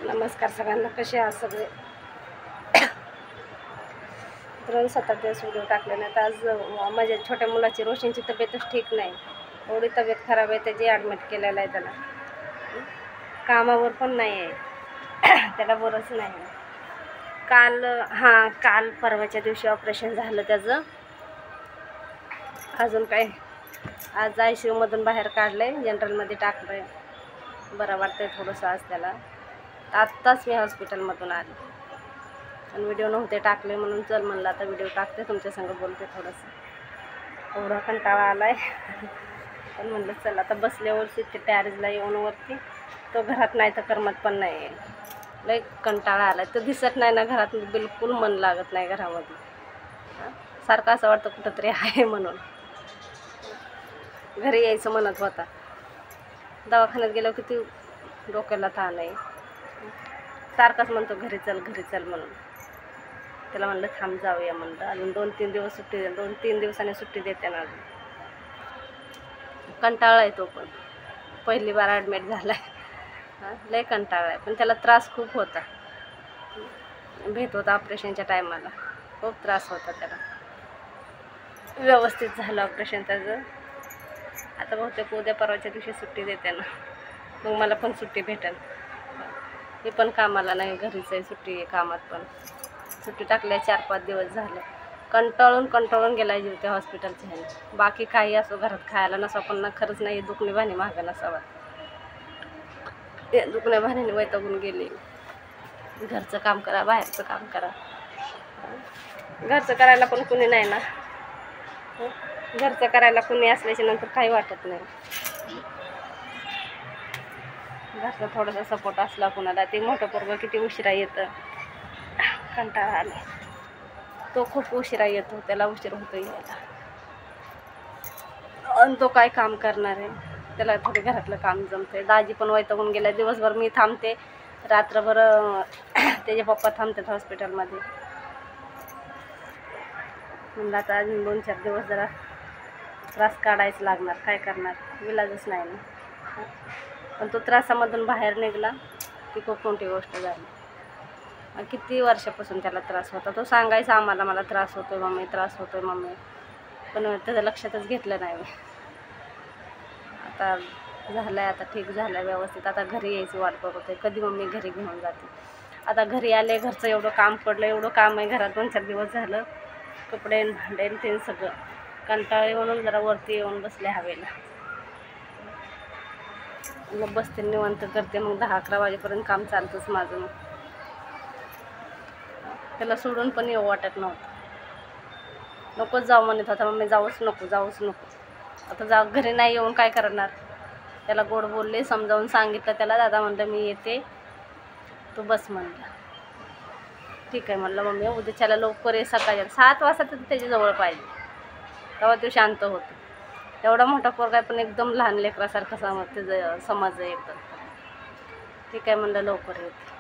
नमस्कार सगळ्यांना, कसे आहात सगळे? तर 7 दिवस व्हिडिओ टाकले नाही. तर आज माझ्या छोट्या मुलाची रोशनची तब्येतच ठीक नाही. एवढी तब्येत खराब आहे, त्याची ॲडमिट केलेलं आहे. त्याला कामावर पण नाही आहे, त्याला बरंच नाही. काल परवाच्या दिवशी ऑपरेशन झालं त्याचं. अजून काय आज ICU मधून बाहेर काढलं आहे, जनरलमध्ये टाकलं आहे. बरं वाटतंय थोडंसं आज त्याला. आत्ताच मी हॉस्पिटलमधून आले आणि व्हिडिओ नव्हते टाकले, म्हणून चल म्हणलं आता व्हिडिओ टाकते, तुमच्यासंग बोलते थोडंसं. एवढा कंटाळा आला आहे पण म्हणलं चल आता बसल्यावरती ते टॅरेजला येऊन वरती. तो घरात नाही तर करमत पण नाही आहे. लय कंटाळा आला. तो दिसत नाही ना घरात, बिलकुल मन लागत नाही घरामध्ये. सारखं असं वाटतं कुठंतरी आहे म्हणून. घरी यायचं म्हणत होता. दवाखान्यात गेलो किती डोक्याला ताण आहे. सारखाच म्हणतो घरी चल घरी चल म्हणून. त्याला म्हणलं थांब जाऊया म्हणलं. अजून 2-3 दिवस सुट्टी, 2-3 दिवसांनी सुट्टी देते ना. अजून कंटाळा आहे तो पण. पहिली बार ॲडमिट झाला आहे. लय कंटाळा आहे, पण त्याला त्रास खूप होता. भेट होता ऑपरेशनच्या टायमाला, खूप त्रास होता त्याला. व्यवस्थित झालं ऑपरेशन त्याचं. आता बहुतेक उद्या परवाच्या दिवशी सुट्टी देते ना, मग मला पण सुट्टी भेटेल. मी पण कामाला नाही, घरीच आहे. सुट्टी आहे कामात पण. सुट्टी टाकल्या 4-5 दिवस झाले. कंटाळून गेला जीव त्या हॉस्पिटलच्या ह्याने. बाकी काही असो, घरात खायला नसावं, पण ना खरंच नाही, दुखणी भाणी महागा नसावा. दुखण्या भाण्याने वैतागून गेले. घरचं काम करा, बाहेरचं काम करा. घरचं करायला पण कुणी नाही ना. घरचं करायला कुणी असल्याच्या नंतर काही वाटत नाही. घरचा थोडासा सपोर्ट असला कुणाला. ते मोठं पोरगं किती उशिरा येतं. कंटाळा आला. तो खूप उशिरा येतो, त्याला उशीर होतो यायला. आणि तो काय काम करणार आहे, त्याला थोडे घरातलं काम जमते. दाजी पण वैतागून गेला. दिवसभर मी थांबते, रात्रभर त्याचे पप्पा थांबतात हॉस्पिटलमध्ये. म्हणलं आता अजून 2-4 दिवस जरा त्रास काढायचं लागणार. काय करणार, विलाजच नाही ना. पण तो त्रासामधून बाहेर निघाला ती खूप मोठी गोष्ट झाली. किती वर्षापासून त्याला त्रास होता. तो सांगायचा आम्हाला, मला त्रास होतोय मम्मी, त्रास होतोय मम्मी, पण त्याचं लक्षातच घेतलं नाही मी. आता झालं आहे, आता ठीक झालं आहे व्यवस्थित. आता घरी यायची वाट बघत आहे, कधी मम्मी घरी घेऊन जाते. आता घरी आले, घरचं एवढं काम पडलं, एवढं काम आहे घरात. 2-4 दिवस झालं, कपडे भांडे ते सगळं. कंटाळे म्हणून जरा वरती येऊन बसले हवेला. मग बसते निवांत करते. मग 10-11 वाजेपर्यंत काम चालतंच माझं. मग त्याला सोडून पण येऊ वाटत नव्हतं. नकोच जाऊ म्हणत होता मम्मी, जाऊच नको. आता घरी नाही येऊन काय करणार. त्याला गोड बोलले, समजावून सांगितलं त्याला. दादा म्हणलं मी येते, तू बस म्हणलं. ठीक आहे म्हणलं मम्मी, उद्याच्याला लवकर ये, सकाळी 7 वाजता तर त्याच्याजवळ पाहिजे, तेव्हा तो शांत होतो. एवढा मोठा पोरगा आहे पण एकदम लहान लेकरासारखं त्याचं समज आहे एकदम. ठीक आहे म्हणलं लवकर येते.